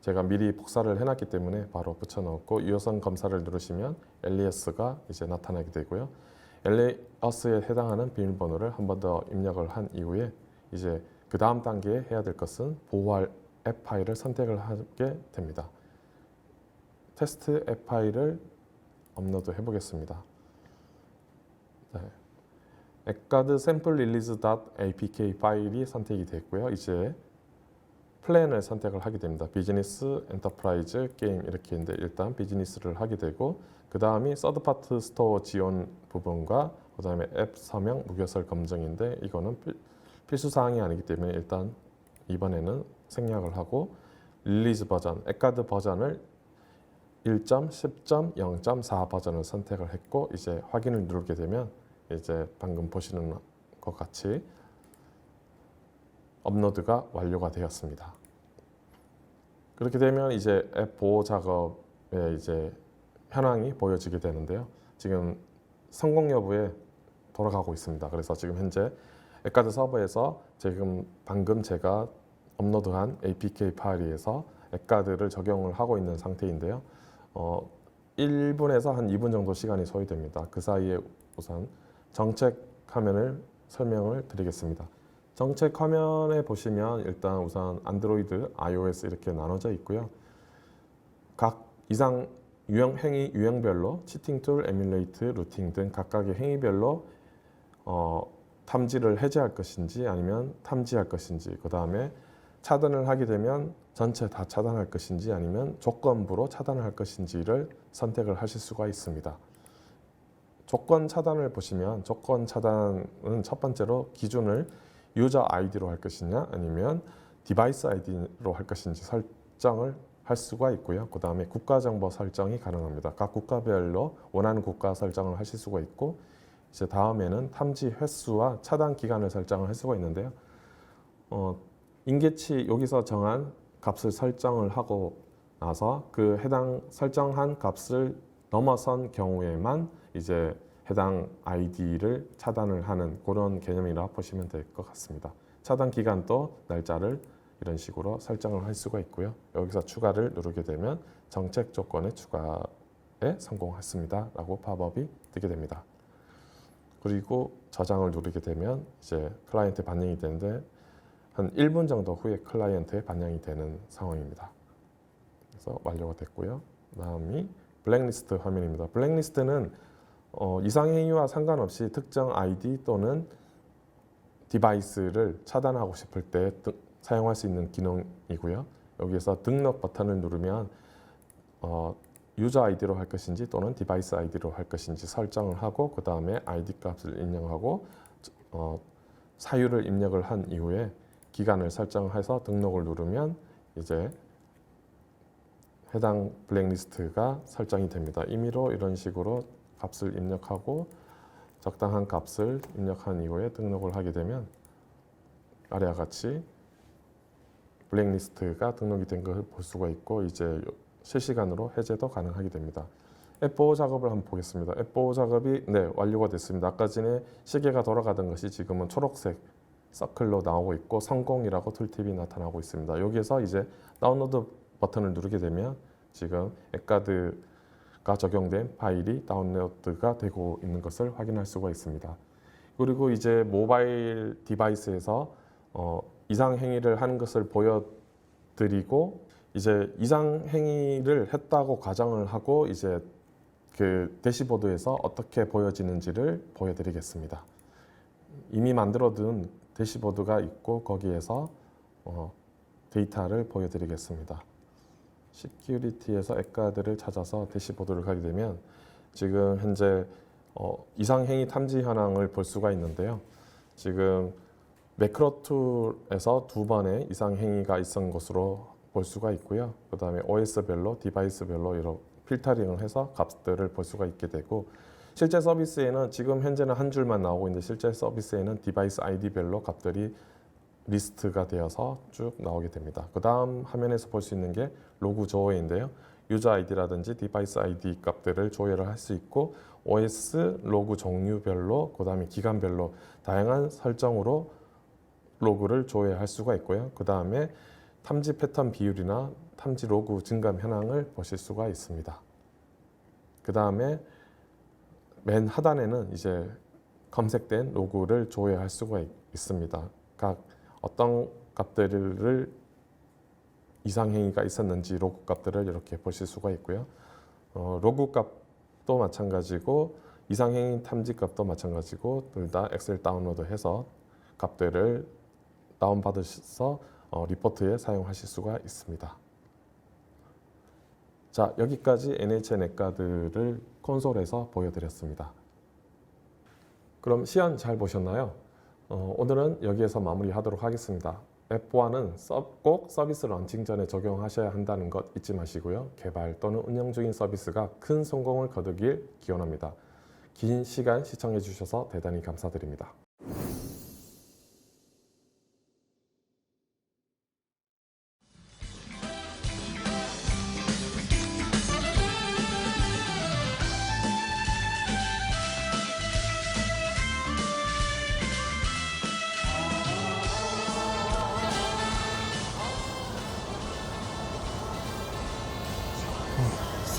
제가 미리 복사를 해놨기 때문에 바로 붙여 넣었고, 유효성 검사를 누르시면 alias가 이제 나타나게 되고요. alias에 해당하는 비밀번호를 한 번 더 입력을 한 이후에 이제 그 다음 단계에 해야 될 것은 보호할 앱 파일을 선택을 하게 됩니다. 테스트 앱 파일을 업로드 해보겠습니다. 네. 엑가드 샘플 릴리즈.apk 파일이 선택이 됐고요. 이제 플랜을 선택을 하게 됩니다. 비즈니스, 엔터프라이즈, 게임 이렇게 있는데 일단 비즈니스를 하게 되고, 그 다음이 서드파트 스토어 지원 부분과 그 다음에 앱 서명 무결설 검증인데 이거는 필수 사항이 아니기 때문에 일단 이번에는 생략을 하고, 릴리즈 버전, 엑가드 버전을 1.10.0.4 버전을 선택을 했고, 이제 확인을 누르게 되면 이제 방금 보시는 것 같이 업로드가 완료가 되었습니다. 그렇게 되면 이제 앱 보호 작업에 이제 현황이 보여지게 되는데요. 지금 성공 여부에 돌아가고 있습니다. 그래서 지금 현재 엑가드 서버에서 지금 방금 제가 업로드한 APK 파일에서 엑가드를 적용을 하고 있는 상태인데요. 1분에서 한 2분 정도 시간이 소요됩니다. 그 사이에 우선 정책 화면을 설명을 드리겠습니다. 정책 화면에 보시면 일단 우선 안드로이드, iOS 이렇게 나눠져 있고요. 각 이상 행위 유형별로 치팅 툴, 에뮬레이트, 루팅 등 각각의 행위별로 탐지를 해제할 것인지 아니면 탐지할 것인지, 그 다음에 차단을 하게 되면 전체 다 차단할 것인지 아니면 조건부로 차단을 할 것인지를 선택을 하실 수가 있습니다. 조건 차단을 보시면 조건 차단은 첫 번째로 기준을 유저 아이디로 할 것이냐 아니면 디바이스 아이디로 할 것인지 설정을 할 수가 있고요. 그 다음에 국가 정보 설정이 가능합니다. 각 국가별로 원하는 국가 설정을 하실 수가 있고, 이제 다음에는 탐지 횟수와 차단 기간을 설정을 할 수가 있는데요. 인계치 여기서 정한 값을 설정을 하고 나서 그 해당 설정한 값을 넘어선 경우에만 이제 해당 아이디를 차단을 하는 그런 개념이라 보시면 될 것 같습니다. 차단 기간도 날짜를 이런 식으로 설정을 할 수가 있고요. 여기서 추가를 누르게 되면 정책 조건의 추가에 성공했습니다 라고 팝업이 뜨게 됩니다. 그리고 저장을 누르게 되면 이제 클라이언트에 반영이 되는데 한 1분 정도 후에 클라이언트에 반영이 되는 상황입니다. 그래서 완료가 됐고요. 다음이 블랙리스트 화면입니다. 블랙리스트는 이상행위와 상관없이 특정 아이디 또는 디바이스를 차단하고 싶을 때 사용할 수 있는 기능이고요. 여기에서 등록 버튼을 누르면 유저 아이디로 할 것인지 또는 디바이스 아이디로 할 것인지 설정을 하고, 그 다음에 아이디 값을 입력하고 사유를 입력을 한 이후에 기간을 설정해서 등록을 누르면 이제 해당 블랙리스트가 설정이 됩니다. 임의로 이런 식으로 값을 입력하고 적당한 값을 입력한 이후에 등록을 하게 되면 아래와 같이 블랙리스트가 등록이 된 것을 볼 수가 있고, 이제 실시간으로 해제도 가능하게 됩니다. 앱 보호 작업을 한번 보겠습니다. 앱 보호 작업이 완료가 됐습니다. 아까 전에 시계가 돌아가던 것이 지금은 초록색 서클로 나오고 있고 성공이라고 툴팁이 나타나고 있습니다. 여기에서 이제 다운로드 버튼을 누르게 되면 지금 엑가드가 적용된 파일이 다운로드가 되고 있는 것을 확인할 수가 있습니다. 그리고 이제 모바일 디바이스에서 이상 행위를 하는 것을 보여드리고, 이제 이상 행위를 했다고 가정을 하고 이제 그 대시보드에서 어떻게 보여지는지를 보여드리겠습니다. 이미 만들어둔 대시보드가 있고 거기에서 데이터를 보여드리겠습니다. 시큐리티에서 엑가드를 찾아서 대시보드를 가게 되면 지금 현재 이상행위 탐지 현황을 볼 수가 있는데요. 지금 매크로 툴에서 2번의 이상행위가 있은 것으로 볼 수가 있고요. 그 다음에 OS별로, 디바이스별로 이렇게 필터링을 해서 값들을 볼 수가 있게 되고, 실제 서비스에는 지금 현재는 한 줄만 나오고 있는데 실제 서비스에는 디바이스 아이디별로 값들이 리스트가 되어서 쭉 나오게 됩니다. 그 다음 화면에서 볼 수 있는 게 로그 조회인데요. 유저 아이디라든지 디바이스 아이디 값들을 조회를 할 수 있고, OS 로그 종류별로, 그 다음에 기간별로 다양한 설정으로 로그를 조회할 수가 있고요. 그 다음에 탐지 패턴 비율이나 탐지 로그 증감 현황을 보실 수가 있습니다. 그 다음에 맨 하단에는 이제 검색된 로그를 조회할 수가 있습니다. 각 어떤 값들을 이상행위가 있었는지 로그 값들을 이렇게 보실 수가 있고요. 로그 값도 마찬가지고 이상행위 탐지 값도 마찬가지고 둘 다 엑셀 다운로드해서 값들을 다운받으셔서 리포트에 사용하실 수가 있습니다. 자, 여기까지 NHN 엑가드를 콘솔에서 보여드렸습니다. 그럼 시연 잘 보셨나요? 오늘은 여기에서 마무리하도록 하겠습니다. 앱1은 꼭 서비스 런칭 전에 적용하셔야 한다는 것 잊지 마시고요. 개발 또는 운영 중인 서비스가 큰 성공을 거두길 기원합니다. 긴 시간 시청해 주셔서 대단히 감사드립니다.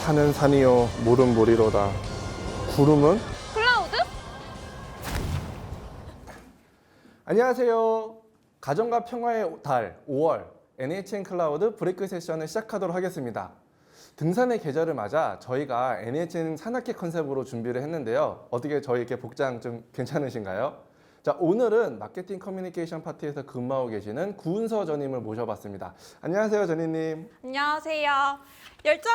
산은 산이요, 물은 물이로다. 구름은? 클라우드? 안녕하세요. 가정과 평화의 달 5월 NHN 클라우드 브레이크 세션을 시작하도록 하겠습니다. 등산의 계절을 맞아 저희가 NHN 산악회 컨셉으로 준비를 했는데요. 어떻게 저희 이렇게 복장 좀 괜찮으신가요? 자, 오늘은 마케팅 커뮤니케이션 파트에서 근무하고 계시는 구은서 전임을 모셔봤습니다. 안녕하세요, 전임님. 안녕하세요. 열정!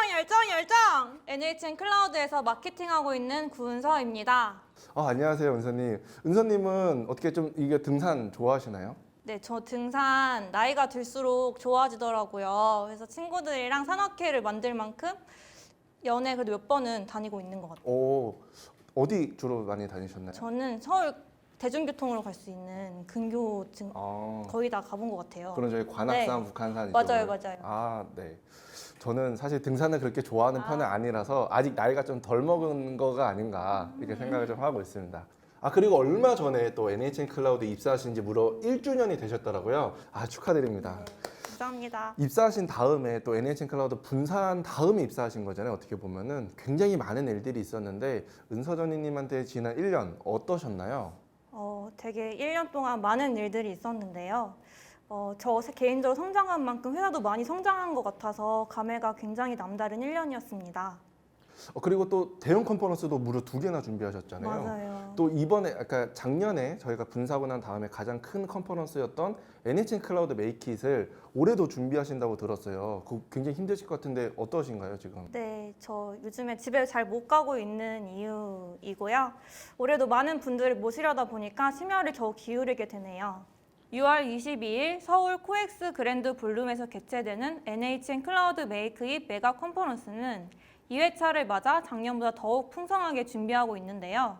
NHN 클라우드에서 마케팅하고 있는 구은서입니다. 안녕하세요, 은서님. 은서님은 어떻게 좀 이게 등산 좋아하시나요? 네, 저 등산 나이가 들수록 좋아지더라고요. 그래서 친구들이랑 산악회를 만들 만큼 연애 그래도 몇 번은 다니고 있는 것 같아요. 어디 주로 많이 다니셨나요? 저는 서울 대중교통으로 갈 수 있는 근교 거의 다 가본 것 같아요. 그럼 저희 관악산, 네. 북한산 맞아요, 이쪽으로. 맞아요. 네. 저는 사실 등산을 그렇게 좋아하는 편은 아니라서 아직 나이가 좀 덜 먹은 거가 아닌가 이렇게 생각을 좀 하고 있습니다. 그리고 얼마 전에 또 NHN 클라우드 입사하신 지 무려 1주년이 되셨더라고요. 축하드립니다. 감사합니다. 입사하신 다음에 또 NHN 클라우드 분사한 다음에 입사하신 거잖아요. 어떻게 보면은 굉장히 많은 일들이 있었는데 은서전이님한테 지난 1년 어떠셨나요? 되게 1년 동안 많은 일들이 있었는데요. 저 개인적으로 성장한 만큼 회사도 많이 성장한 것 같아서 감회가 굉장히 남다른 1년이었습니다. 그리고 또 대형 컨퍼런스도 무려 2개나 준비하셨잖아요. 맞아요. 또 이번에 아까 작년에 저희가 분사하고 난 다음에 가장 큰 컨퍼런스였던 NHN 클라우드 메이킷을 올해도 준비하신다고 들었어요. 그거 굉장히 힘드실 것 같은데 어떠신가요, 지금? 네, 저 요즘에 집에 잘 못 가고 있는 이유이고요. 올해도 많은 분들을 모시려다 보니까 심혈을 더 기울이게 되네요. 6월 22일 서울 코엑스 그랜드 볼룸에서 개최되는 NHN 클라우드 메이크잇 메가 컨퍼런스는 2회차를 맞아 작년보다 더욱 풍성하게 준비하고 있는데요.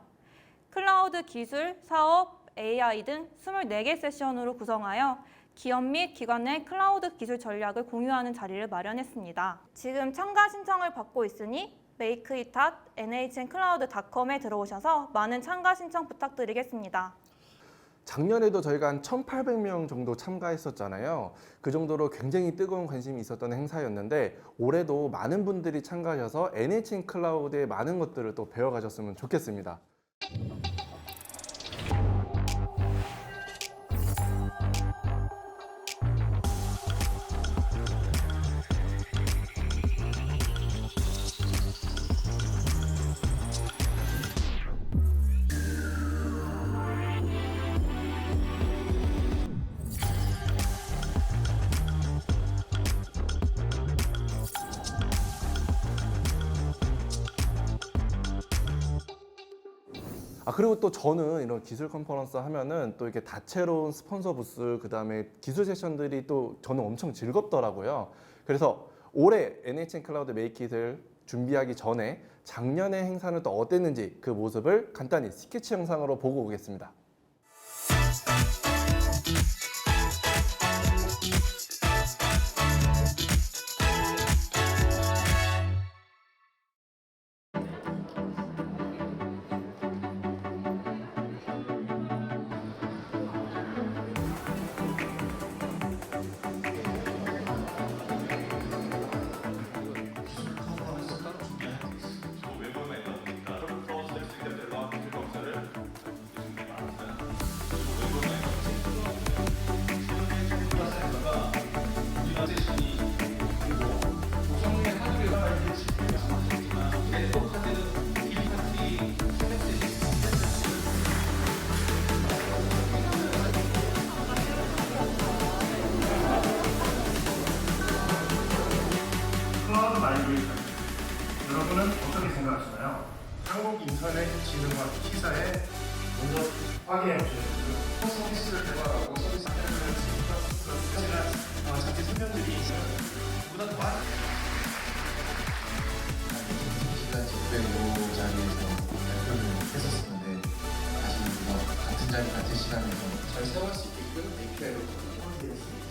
클라우드 기술, 사업, AI 등 24개 세션으로 구성하여 기업 및 기관의 클라우드 기술 전략을 공유하는 자리를 마련했습니다. 지금 참가 신청을 받고 있으니 makeit.nhnCloud.com에 들어오셔서 많은 참가 신청 부탁드리겠습니다. 작년에도 저희가 한 1,800명 정도 참가했었잖아요. 그 정도로 굉장히 뜨거운 관심이 있었던 행사였는데 올해도 많은 분들이 참가하셔서 NHN 클라우드의 많은 것들을 또 배워가셨으면 좋겠습니다. 그리고 또 저는 이런 기술 컨퍼런스 하면은 또 이렇게 다채로운 스폰서 부스, 그 다음에 기술 세션들이 또 저는 엄청 즐겁더라고요. 그래서 올해 NHN 클라우드 메이킷을 준비하기 전에 작년의 행사는 또 어땠는지 그 모습을 간단히 스케치 영상으로 보고 오겠습니다. 클라우드 마이그레이션. 여러분은 어떻게 생각하시나요? 한국인터넷진흥원 시사에 먼저 확인해 보셔야 되고요. 서비스를 개발하고 서비스 하는 자체 설명들이 보다 더 많이 시간 집회 이 자리에서 발표를 했었었는데 다시 같은 자리 같은 시간에서 잘 사용할 수 있게끔 API로 포함되어 있습니다.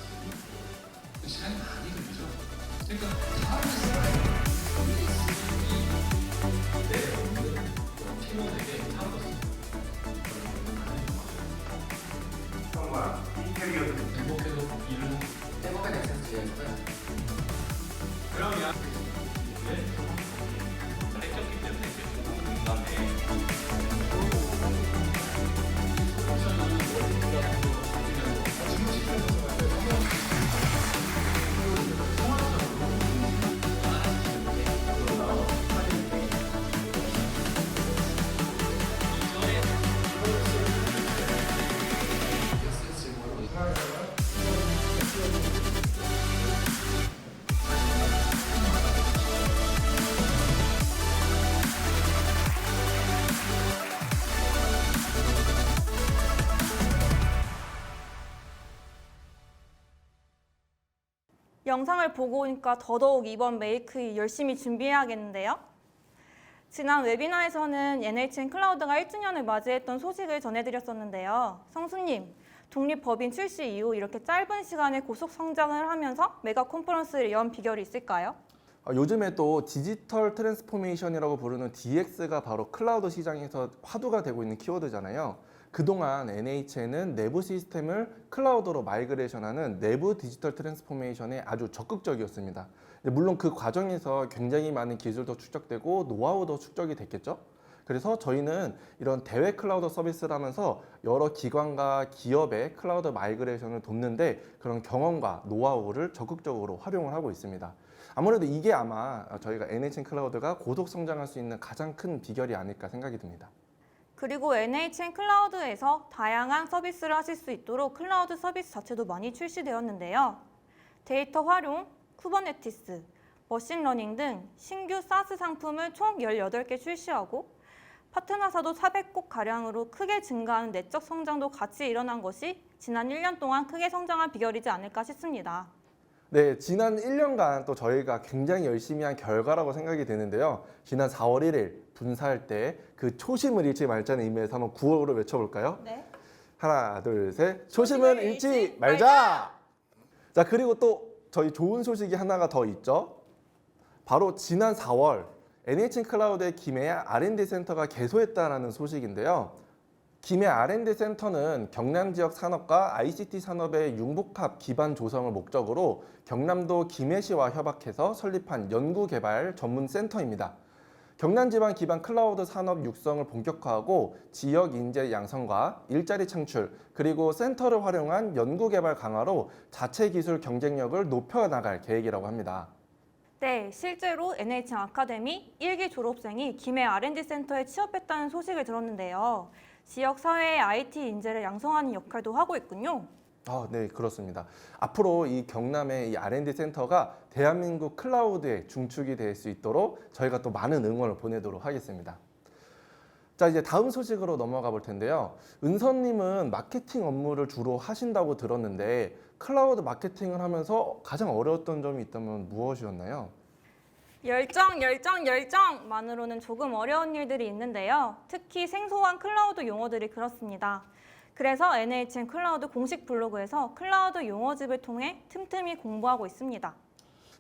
그 시간이 많이 걸리죠. 그러니까 형과 인테리어 등 행복해도 일은 행복한 액센스였어요. 영상을 보고 오니까 더더욱 이번 메이크 열심히 준비해야겠는데요. 지난 웨비나에서는 NHN 클라우드가 1주년을 맞이했던 소식을 전해드렸었는데요. 성수님, 독립법인 출시 이후 이렇게 짧은 시간에 고속 성장을 하면서 메가 컨퍼런스를 연 비결이 있을까요? 요즘에 또 디지털 트랜스포메이션이라고 부르는 DX가 바로 클라우드 시장에서 화두가 되고 있는 키워드잖아요. 그동안 NHN은 내부 시스템을 클라우드로 마이그레이션하는 내부 디지털 트랜스포메이션에 아주 적극적이었습니다. 물론 그 과정에서 굉장히 많은 기술도 축적되고 노하우도 축적이 됐겠죠. 그래서 저희는 이런 대외 클라우드 서비스를 하면서 여러 기관과 기업의 클라우드 마이그레이션을 돕는데 그런 경험과 노하우를 적극적으로 활용을 하고 있습니다. 아무래도 이게 아마 저희가 NHN 클라우드가 고속 성장할 수 있는 가장 큰 비결이 아닐까 생각이 듭니다. 그리고 NHN 클라우드에서 다양한 서비스를 하실 수 있도록 클라우드 서비스 자체도 많이 출시되었는데요. 데이터 활용, 쿠버네티스, 머신러닝 등 신규 사스 상품을 총 18개 출시하고 파트너사도 400곳 가량으로 크게 증가하는 내적 성장도 같이 일어난 것이 지난 1년 동안 크게 성장한 비결이지 않을까 싶습니다. 네, 지난 1년간 또 저희가 굉장히 열심히 한 결과라고 생각이 되는데요. 지난 4월 1일 분사할 때 그 초심을 잃지 말자는 의미에서 한번 구호로 외쳐볼까요? 네. 하나, 둘, 셋. 초심을 잃지 말자! 자, 그리고 또 저희 좋은 소식이 하나가 더 있죠. 바로 지난 4월 NHN 클라우드의 김해 R&D 센터가 개소했다는 소식인데요. 김해 R&D 센터는 경남 지역 산업과 ICT 산업의 융복합 기반 조성을 목적으로 경남도 김해시와 협약해서 설립한 연구개발 전문 센터입니다. 경남 지방 기반 클라우드 산업 육성을 본격화하고 지역 인재 양성과 일자리 창출, 그리고 센터를 활용한 연구개발 강화로 자체 기술 경쟁력을 높여나갈 계획이라고 합니다. 네, 실제로 NHN 아카데미 1기 졸업생이 김해 R&D 센터에 취업했다는 소식을 들었는데요. 지역 사회의 IT 인재를 양성하는 역할도 하고 있군요. 네, 그렇습니다. 앞으로 이 경남의 이 R&D 센터가 대한민국 클라우드의 중축이 될 수 있도록 저희가 또 많은 응원을 보내도록 하겠습니다. 자, 이제 다음 소식으로 넘어가 볼 텐데요. 은서님은 마케팅 업무를 주로 하신다고 들었는데 클라우드 마케팅을 하면서 가장 어려웠던 점이 있다면 무엇이었나요? 열정만으로는 조금 어려운 일들이 있는데요. 특히 생소한 클라우드 용어들이 그렇습니다. 그래서 NHN 클라우드 공식 블로그에서 클라우드 용어집을 통해 틈틈이 공부하고 있습니다.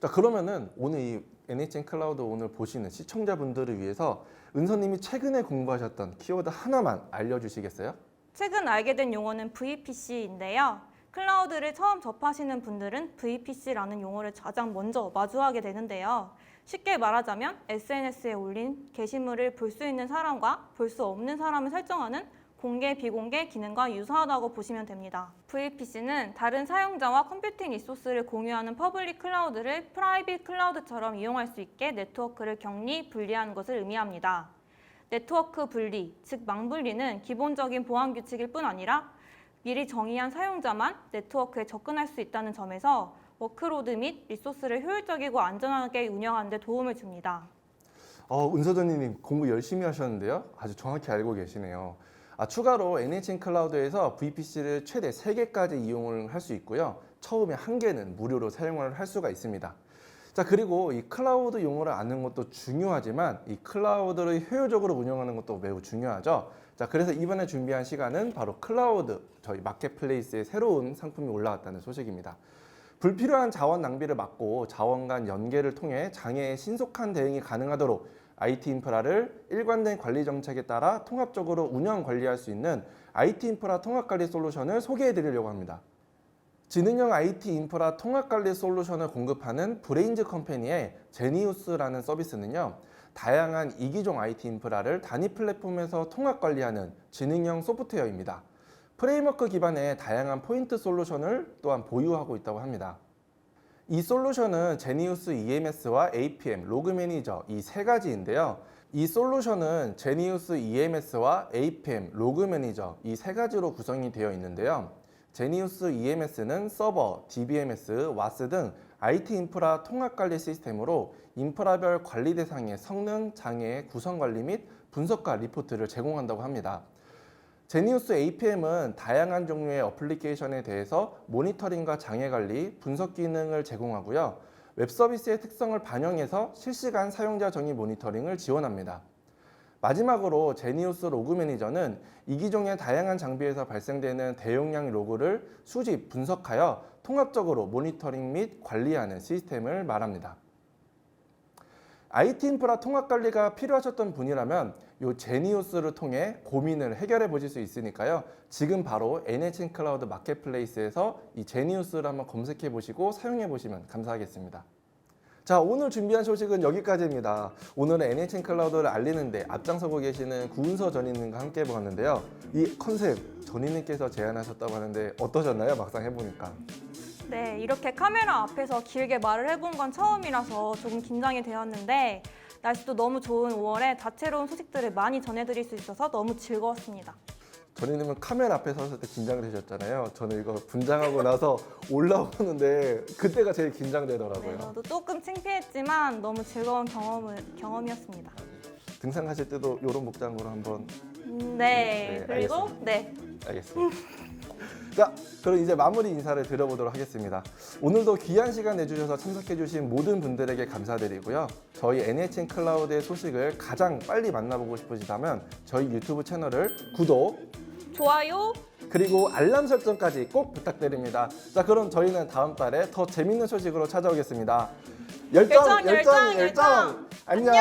자, 그러면은 오늘 이 NHN 클라우드 오늘 보시는 시청자분들을 위해서 은서님이 최근에 공부하셨던 키워드 하나만 알려주시겠어요? 최근 알게 된 용어는 VPC인데요. 클라우드를 처음 접하시는 분들은 VPC라는 용어를 가장 먼저 마주하게 되는데요. 쉽게 말하자면 SNS에 올린 게시물을 볼 수 있는 사람과 볼 수 없는 사람을 설정하는 공개, 비공개 기능과 유사하다고 보시면 됩니다. VPC는 다른 사용자와 컴퓨팅 리소스를 공유하는 퍼블릭 클라우드를 프라이빗 클라우드처럼 이용할 수 있게 네트워크를 격리, 분리하는 것을 의미합니다. 네트워크 분리, 즉 망분리는 기본적인 보안 규칙일 뿐 아니라 미리 정의한 사용자만 네트워크에 접근할 수 있다는 점에서 워크로드 및 리소스를 효율적이고 안전하게 운영하는 데 도움을 줍니다. 은서전님 공부 열심히 하셨는데요. 아주 정확히 알고 계시네요. 추가로 NHN 클라우드에서 VPC를 최대 3개까지 이용을 할 수 있고요. 처음에 1개는 무료로 사용을 할 수가 있습니다. 자, 그리고 이 클라우드 용어를 아는 것도 중요하지만 이 클라우드를 효율적으로 운영하는 것도 매우 중요하죠. 자, 그래서 이번에 준비한 시간은 바로 클라우드, 저희 마켓플레이스에 새로운 상품이 올라왔다는 소식입니다. 불필요한 자원 낭비를 막고 자원 간 연계를 통해 장애에 신속한 대응이 가능하도록 IT 인프라를 일관된 관리 정책에 따라 통합적으로 운영 관리할 수 있는 IT 인프라 통합 관리 솔루션을 소개해 드리려고 합니다. 지능형 IT 인프라 통합 관리 솔루션을 공급하는 브레인즈 컴퍼니의 제니우스라는 서비스는요. 다양한 이기종 IT 인프라를 단위 플랫폼에서 통합 관리하는 지능형 소프트웨어입니다. 프레임워크 기반의 다양한 포인트 솔루션을 또한 보유하고 있다고 합니다. 이 솔루션은 제니우스 EMS와 APM, 로그 매니저 이 3가지인데요. 이 솔루션은 제니우스 EMS와 APM, 로그 매니저 이 3가지로 구성이 되어 있는데요. 제니우스 EMS는 서버, DBMS, 와스 등 IT 인프라 통합 관리 시스템으로 인프라별 관리 대상의 성능, 장애, 구성 관리 및 분석과 리포트를 제공한다고 합니다. 제니우스 APM은 다양한 종류의 어플리케이션에 대해서 모니터링과 장애 관리, 분석 기능을 제공하고요. 웹 서비스의 특성을 반영해서 실시간 사용자 정의 모니터링을 지원합니다. 마지막으로 제니우스 로그 매니저는 이기종의 다양한 장비에서 발생되는 대용량 로그를 수집, 분석하여 통합적으로 모니터링 및 관리하는 시스템을 말합니다. IT 인프라 통합 관리가 필요하셨던 분이라면 이 제니우스를 통해 고민을 해결해 보실 수 있으니까요. 지금 바로 NHN 클라우드 마켓플레이스에서 이 제니우스를 한번 검색해 보시고 사용해 보시면 감사하겠습니다. 자, 오늘 준비한 소식은 여기까지입니다. 오늘은 NHN 클라우드를 알리는데 앞장서고 계시는 구은서 전인님과 함께 해보았는데요. 이 컨셉 전인님께서 제안하셨다고 하는데 어떠셨나요? 막상 해보니까. 네, 이렇게 카메라 앞에서 길게 말을 해본 건 처음이라서 조금 긴장이 되었는데 날씨도 너무 좋은 5월에 다채로운 소식들을 많이 전해드릴 수 있어서 너무 즐거웠습니다. 전희님은 카메라 앞에 섰을 때 긴장을 되셨잖아요. 저는 이거 분장하고 나서 올라오는데 그때가 제일 긴장되더라고요. 네, 저도 조금 창피했지만 너무 즐거운 경험이었습니다. 등산 가실 때도 이런 목장으로 한번. 네, 네, 그리고 알겠습니다. 네. 알겠습니다. 자, 그럼 이제 마무리 인사를 드려보도록 하겠습니다. 오늘도 귀한 시간 내주셔서 참석해주신 모든 분들에게 감사드리고요. 저희 NHN 클라우드의 소식을 가장 빨리 만나보고 싶으시다면 저희 유튜브 채널을 구독, 좋아요. 그리고 알람 설정까지 꼭 부탁드립니다. 자, 그럼 저희는 다음 달에 더 재밌는 소식으로 찾아오겠습니다. 열정! 열정! 안녕!